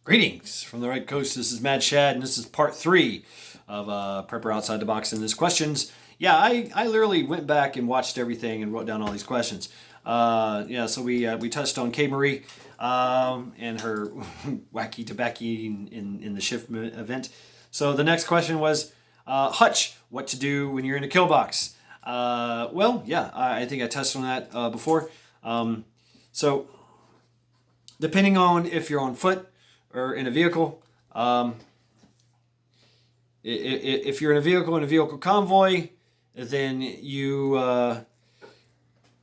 Greetings from the Red Coast. This is Mad Shad, and this is part 3 of Prepper Outside the Box and his questions. Yeah, I literally went back and watched everything and wrote down all these questions. So we touched on Kay Marie and her wacky tobacco in the shift event. So the next question was, Hutch, what to do when you're in a kill box? I think I touched on that before. So depending on if you're on foot or in a vehicle, if you're in a vehicle convoy, then you got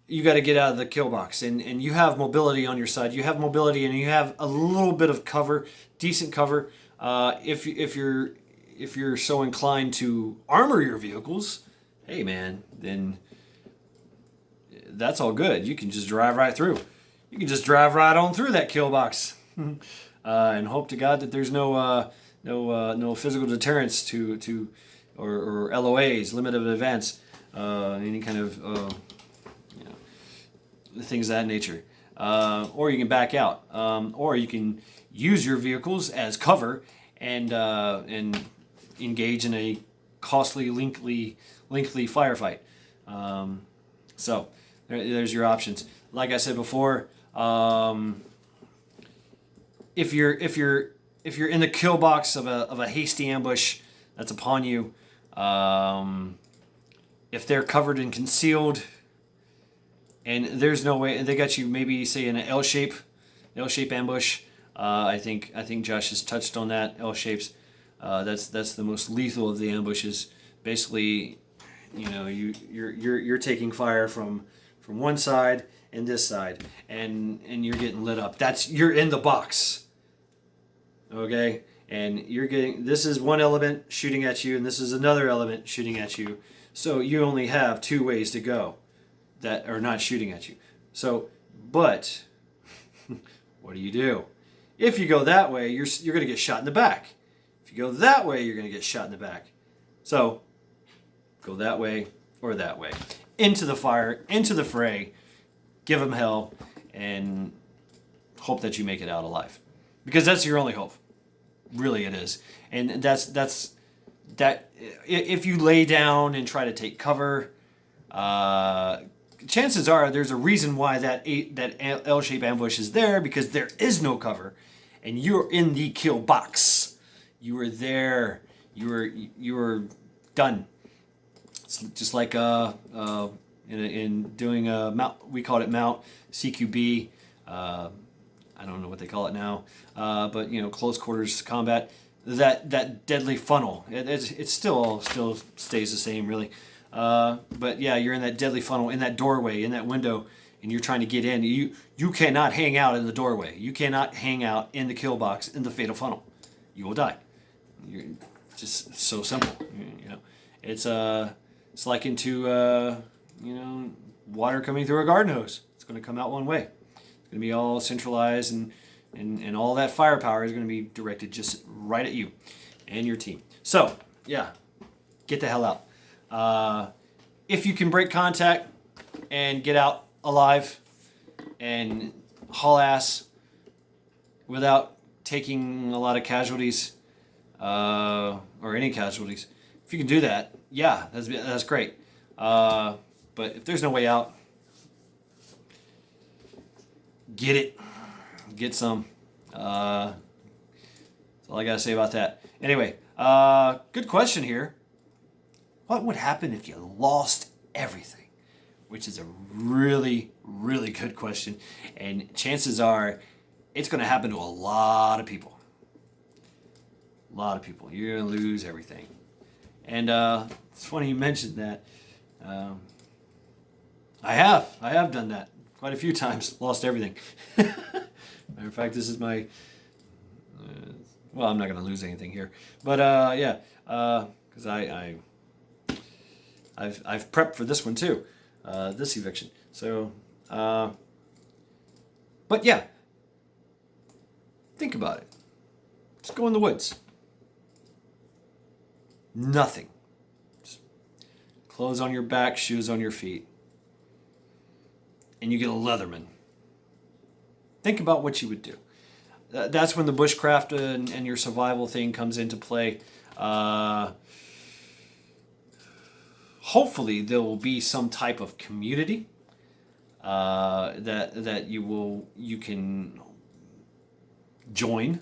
to get out of the kill box, and you have mobility on your side. You have mobility, and you have a little bit of cover, decent cover. If you're so inclined to armor your vehicles, hey man, then that's all good. You can just drive right through. You can just drive right on through that kill box. And hope to God that there's no physical deterrents or LOAs, limit of advance, any kind of things of that nature. Or you can back out, or you can use your vehicles as cover and engage in a costly, lengthy firefight. So there's your options. Like I said before. If you're in the kill box of a hasty ambush that's upon you, if they're covered and concealed, and there's no way, and they got you maybe say in an L shape ambush. I think Josh has touched on that. L shapes. That's the most lethal of the ambushes. Basically, you're taking fire from one side and this side, and you're getting lit up. You're in the box. Okay, and this is one element shooting at you, and this is another element shooting at you. So you only have two ways to go that are not shooting at you. So, but what do? If you go that way, you're going to get shot in the back. If you go that way, you're going to get shot in the back. So, go that way or that way. Into the fire, into the fray, give them hell, and hope that you make it out alive. Because that's your only hope. Really it is. And that's that. If you lay down and try to take cover, chances are there's a reason why that L-shaped ambush is there, because there is no cover, and you're in the kill box. You were there. You were done. It's just like in doing a mount, we called it mount CQB. I don't know what they call it now, but close quarters combat. That deadly funnel. It still stays the same, really. But yeah, you're in that deadly funnel, in that doorway, in that window, and you're trying to get in. You cannot hang out in the doorway. You cannot hang out in the kill box in the fatal funnel. You will die. You're just so simple. It's like into water coming through a garden hose. It's going to come out one way. Going to be all centralized, and all that firepower is going to be directed just right at you and your team. So, yeah, get the hell out. If you can break contact and get out alive and haul ass without taking a lot of casualties, or any casualties, if you can do that, yeah, that's great. But if there's no way out, get it. Get some. That's all I got to say about that. Anyway, good question here. What would happen if you lost everything? Which is a really, really good question. And chances are it's going to happen to a lot of people. A lot of people. You're going to lose everything. And it's funny you mentioned that. I have done that quite a few times. Lost everything. Matter of fact, this is my. I'm not going to lose anything here, but because I've prepped for this one too, this eviction. So, but yeah, think about it. Just go in the woods. Nothing. Just clothes on your back, shoes on your feet, and you get a Leatherman. Think about what you would do. that's when the bushcraft and your survival thing comes into play. Hopefully there will be some type of community that you can join.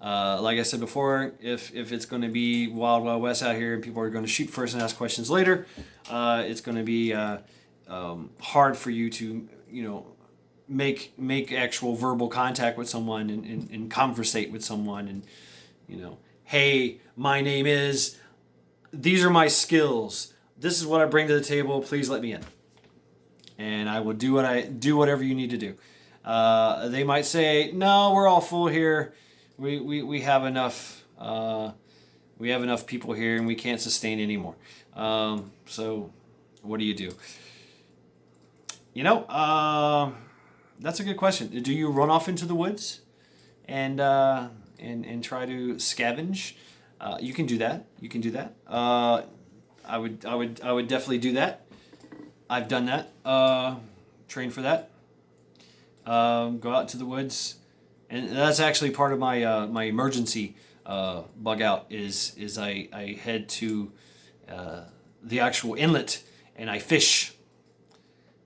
Like I said before, if it's going to be Wild Wild West out here and people are going to shoot first and ask questions later, it's going to be hard for you to make actual verbal contact with someone and conversate with someone and hey, my name is, these are my skills, this is what I bring to the table, please let me in, and I will do whatever you need to do. They might say, no, we're all full here. We have enough. We have enough people here, and we can't sustain anymore. So, what do you do? That's a good question. Do you run off into the woods and try to scavenge? You can do that. You can do that. I would definitely do that. I've done that. Train for that. Go out into the woods, and that's actually part of my my emergency bug out is I head to the actual inlet and I fish,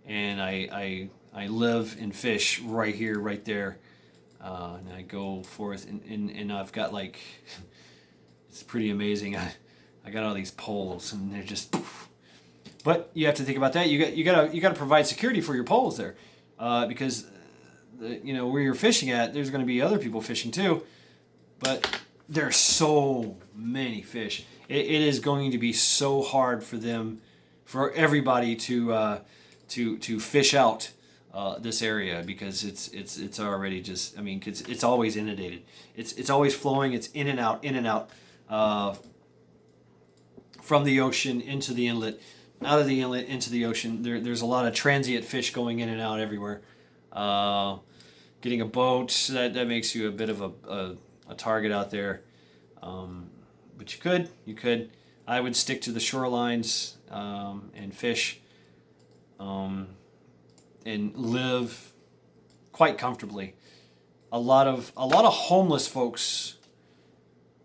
and I live and fish right here, right there, and I go forth and I've got like it's pretty amazing. I got all these poles and they're just. But you have to think about that. You gotta provide security for your poles there, because where you're fishing at, there's going to be other people fishing too. But there's so many fish. It is going to be so hard for everybody to fish out this area, because it's already just, I mean, it's always inundated. It's always flowing. It's in and out from the ocean into the inlet. Out of the inlet into the ocean. There's a lot of transient fish going in and out everywhere. Getting a boat, that makes you a bit of a target out there. But you could. I would stick to the shorelines and fish and live quite comfortably. A lot of homeless folks,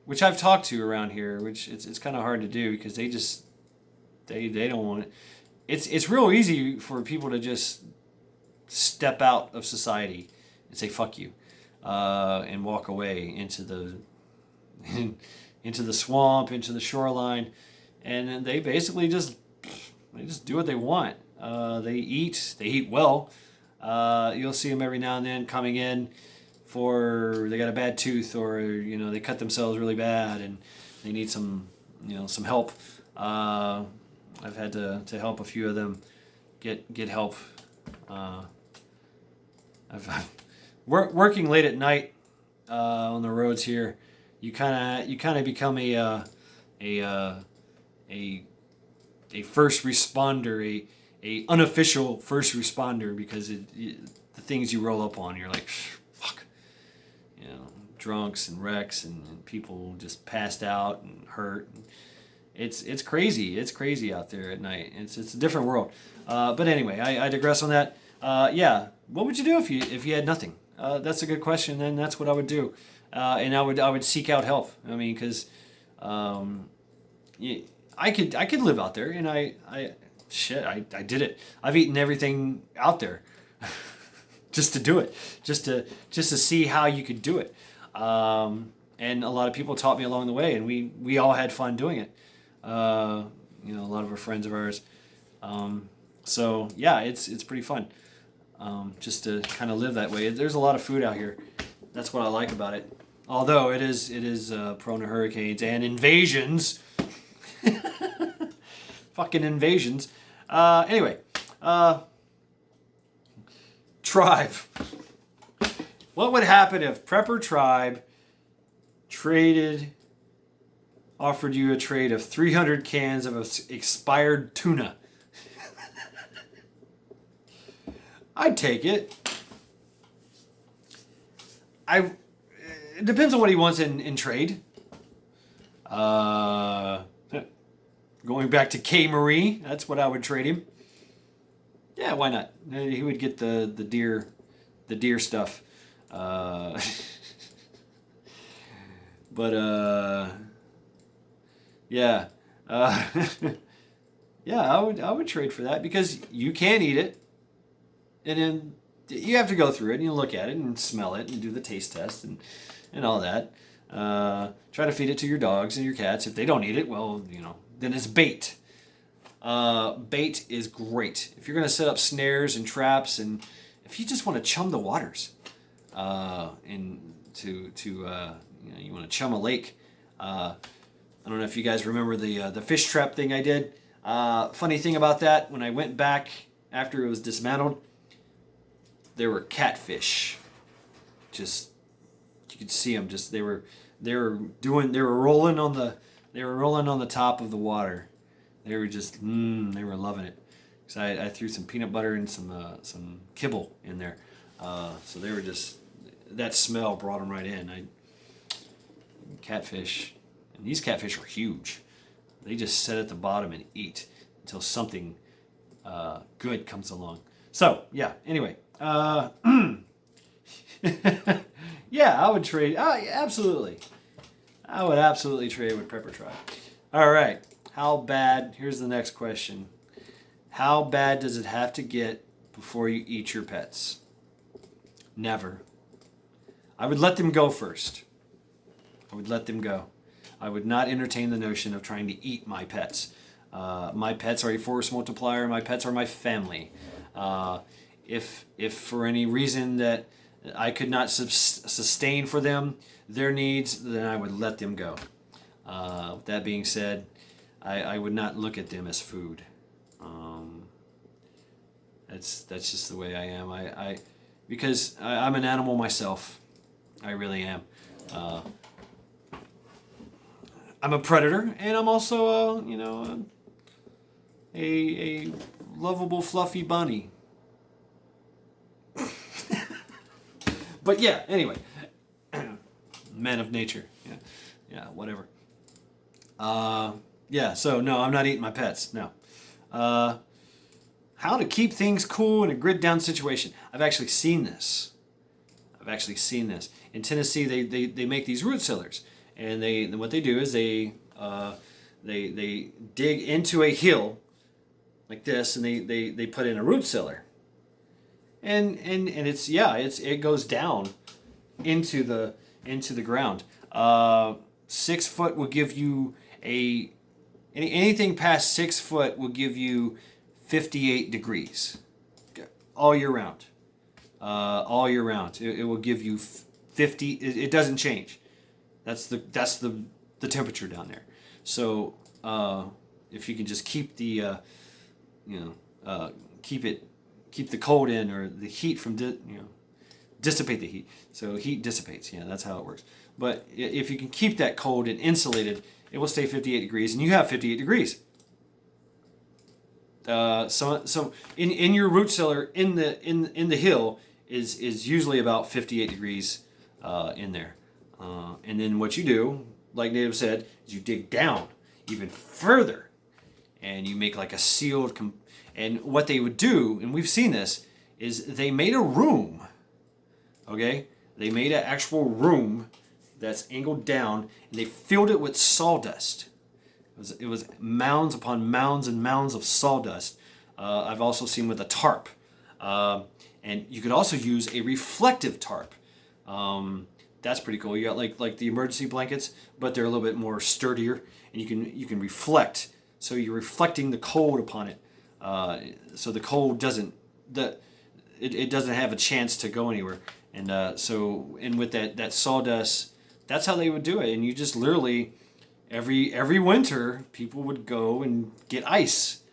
which I've talked to around here, which it's kind of hard to do because they just they don't want it. It's real easy for people to just step out of society and say fuck you, and walk away into the swamp, into the shoreline, and they basically just do what they want. They eat well. You'll see them every now and then coming in for they got a bad tooth, or they cut themselves really bad and they need some help. I've had to help a few of them get help. Working late at night on the roads here, you kind of become a first responder, a unofficial first responder, because the things you roll up on, you're like, fuck, drunks and wrecks and people just passed out and hurt. It's crazy. It's crazy out there at night. It's a different world. But anyway, I digress on that. Yeah, what would you do if you had nothing? That's a good question. And that's what I would do. And I would seek out help. I mean, because I could live out there, and I did it. I've eaten everything out there just to do it, just to see how you could do it. And a lot of people taught me along the way, and we all had fun doing it. A lot of our friends of ours. So yeah, it's pretty fun. Just to kind of live that way. There's a lot of food out here. That's what I like about it. Although it is prone to hurricanes and invasions. Fucking invasions. Anyway, Tribe. What would happen if Prepper Tribe offered you a trade of 300 cans of expired tuna? I'd take it. It depends on what he wants in trade. Going back to K. Marie, that's what I would trade him. Yeah, why not? He would get the deer stuff. But yeah, yeah, I would trade for that because you can eat it, and then you have to go through it and you look at it and smell it and do the taste test and all that. Try to feed it to your dogs and your cats. If they don't eat it, well, then it's bait. Bait is great if you're going to set up snares and traps, and if you just want to chum the waters, and you want to chum a lake. I don't know if you guys remember the fish trap thing I did. Funny thing about that, when I went back after it was dismantled, there were catfish. Just you could see them. Just they were rolling on the top of the water. They were just they were loving it. So I threw some peanut butter and some kibble in there. So they were just, that smell brought them right in. Catfish, and these catfish are huge. They just sit at the bottom and eat until something good comes along. So yeah. Anyway, yeah, I would trade. Absolutely, I would absolutely trade with Prepper Tribe. All right. How bad? Here's the next question. How bad does it have to get before you eat your pets? Never. I would let them go first. I would let them go. I would not entertain the notion of trying to eat my pets. My pets are a force multiplier. My pets are my family. If for any reason that I could not sustain for them their needs, then I would let them go. With that being said, I would not look at them as food. That's just the way I am. Because I'm an animal myself. I really am. I'm a predator, and I'm also a lovable, fluffy bunny. But yeah, anyway, man of nature. Yeah, whatever. Yeah, so no, I'm not eating my pets. No. How to keep things cool in a grid down situation. I've actually seen this. In Tennessee, they make these root cellars, and what they do is they dig into a hill like this, and they put in a root cellar. And it goes down into the ground. 6 foot will give you anything past 6 foot will give you 58 degrees all year round. All year round, it will give you 50. It doesn't change. That's the temperature down there. So if you can just keep keep the cold in, or the heat from dissipate the heat. So heat dissipates. Yeah, that's how it works. But if you can keep that cold and insulated, it will stay 58 degrees, and you have 58 degrees. So in your root cellar in the hill is usually about 58 degrees in there. And then what you do, like Native said, is you dig down even further, and you make like a sealed. And what they would do, and we've seen this, is they made a room. Okay, they made an actual room that's angled down, and they filled it with sawdust. It was mounds upon mounds and mounds of sawdust. I've also seen with a tarp, and you could also use a reflective tarp. That's pretty cool. You got like the emergency blankets, but they're a little bit more sturdier, and you can reflect. So you're reflecting the cold upon it, so the cold doesn't have a chance to go anywhere. And and with that sawdust, that's how they would do it. And you just literally every winter, people would go and get ice,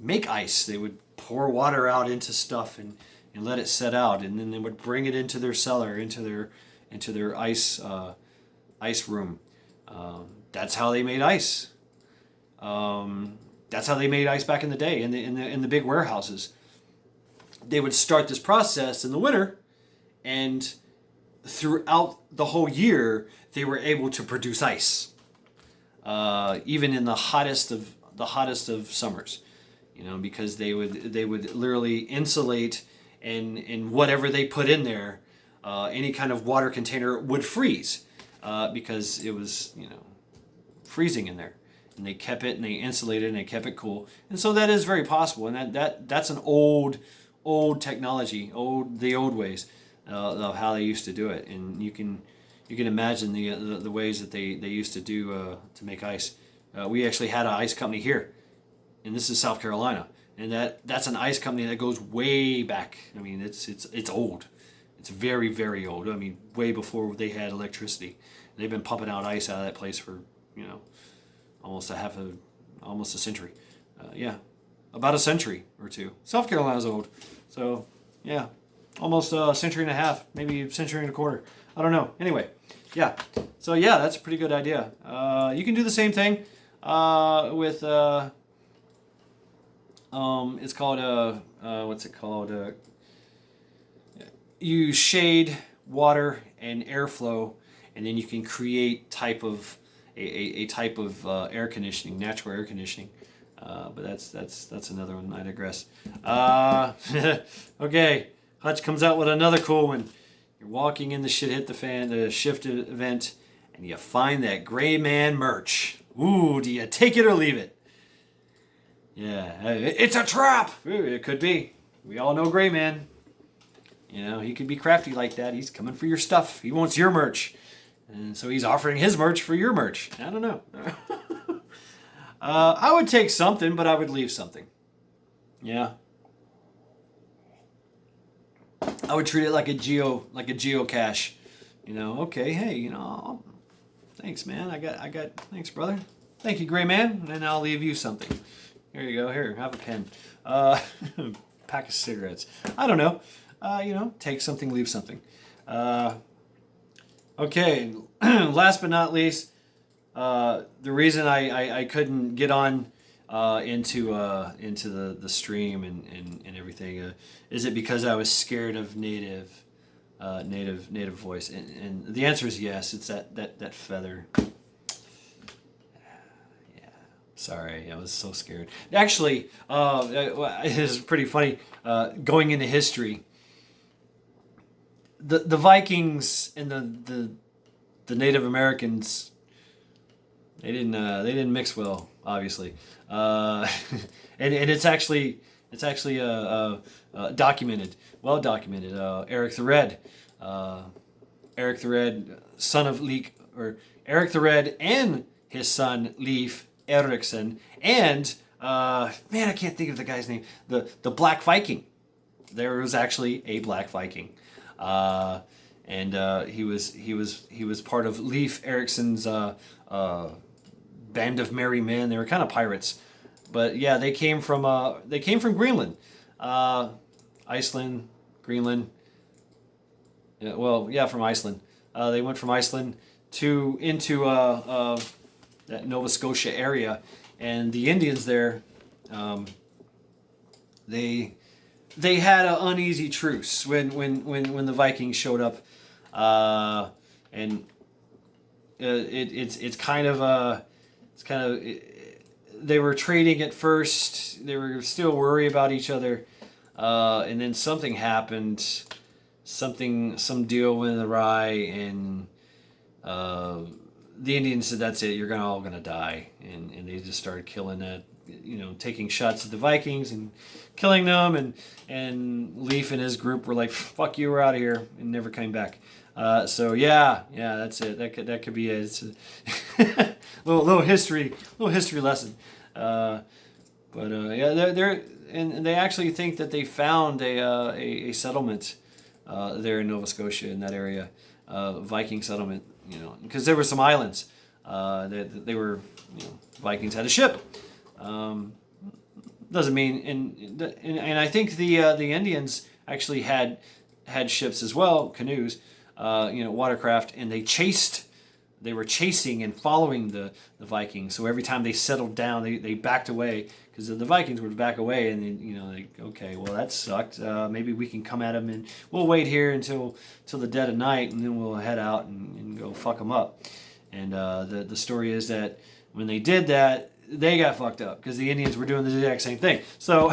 make ice. They would pour water out into stuff and let it set out, and then they would bring it into their cellar, into their ice room. That's how they made ice. That's how they made ice back in the day in the big warehouses. They would start this process in the winter, and throughout the whole year, they were able to produce ice. Even in the hottest of summers, because they would literally insulate, and whatever they put in there, any kind of water container would freeze. because it was, freezing in there. And they kept it and they insulated and they kept it cool. And so that is very possible. And that's an old technology, the old ways of how they used to do it. And you can imagine the ways that they used to do to make ice. We actually had an ice company here, and this is South Carolina. And that's an ice company that goes way back. I mean, it's old. It's very, very old. I mean, way before they had electricity. They've been pumping out ice out of that place for, almost a century. Yeah, about a century or two. South Carolina's old. So, yeah, almost a century and a half, maybe a century and a quarter. I don't know. Anyway, yeah. So, yeah, that's a pretty good idea. You can do the same thing with... it's called what's it called? You shade, water, and airflow, and then you can create a type of air conditioning, natural air conditioning. But that's another one. I digress. Okay, Hutch comes out with another cool one. You're walking in the Shit Hit the Fan, the shift event, and you find that Gray Man merch. Ooh, do you take it or leave it? Yeah, it's a trap. It could be. We all know Gray Man. He could be crafty like that. He's coming for your stuff. He wants your merch. And so he's offering his merch for your merch. I don't know. I would take something, but I would leave something. Yeah. I would treat it like a geocache. Okay, hey, thanks, man. I got, thanks, brother. Thank you, Gray Man. And I'll leave you something. Here you go. Here, have a pen. Pack of cigarettes. I don't know. Take something, leave something. Okay. Last but not least, the reason I couldn't get on into the stream and everything is it because I was scared of native voice, and the answer is yes. It's that feather. Sorry, I was so scared. Actually, it's pretty funny. Going into history, the Vikings and the Native Americans, they didn't mix well, obviously. And it's actually documented, well documented. Eric the Red, son of Leek, or Eric the Red and his son Leif Erikson, and man, I can't think of the guy's name. The Black Viking. There was actually a Black Viking, and he was part of Leif Erikson's band of merry men. They were kind of pirates, but yeah, they came from Greenland, Iceland, Greenland. Yeah, well, yeah, from Iceland. They went from Iceland into that Nova Scotia area, and the Indians there, they had an uneasy truce when the Vikings showed up, and it's kind of they were trading at first. They were still worried about each other, and then something happened. Some deal went awry, and the Indians said, "That's it. You're all gonna die," and they just started killing that, taking shots at the Vikings and killing them, and Leif and his group were like, "Fuck you, we're out of here," and never came back. So yeah, that's it. That could be it. It's a little history lesson. Yeah, they actually think that they found a settlement there in Nova Scotia, in that area, Viking settlement. Because there were some islands that they were, Vikings had a ship. Doesn't mean, and I think the Indians actually had ships as well, canoes, watercraft, and they were chasing and following the Vikings. So every time they settled down, they backed away, because the Vikings would back away, and then, okay, well, that sucked. Maybe we can come at them, and we'll wait here until the dead of night, and then we'll head out and go fuck them up. And the story is that when they did that, they got fucked up, because the Indians were doing the exact same thing. So,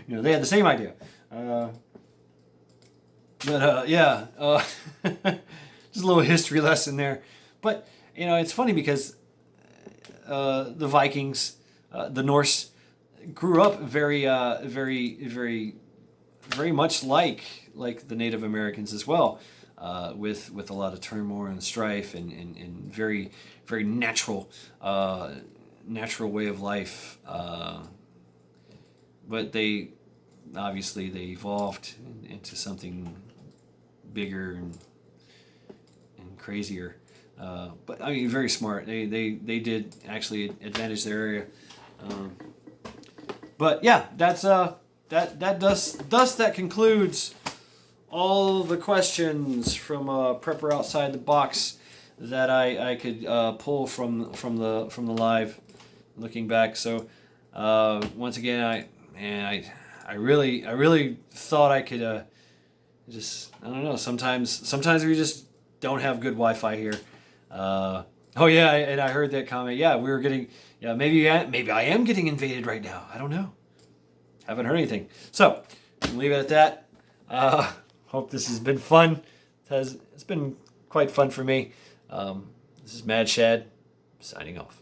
they had the same idea. Yeah. Just a little history lesson there. But it's funny because the Vikings, the Norse, grew up very much like the Native Americans as well, with a lot of turmoil and strife and very natural way of life. But they evolved into something bigger and crazier. But I mean, very smart. They did actually advantage their area. But yeah, that concludes all the questions from Prepper Outside the Box that I could pull from the live. Looking back, so once again, I really thought I could I don't know. Sometimes we just don't have good Wi-Fi here. Oh yeah, and I heard that comment. Yeah, we were getting. Yeah, maybe I am getting invaded right now. I don't know. Haven't heard anything. So leave it at that. Hope this has been fun. It's been quite fun for me. This is Mad Shad signing off.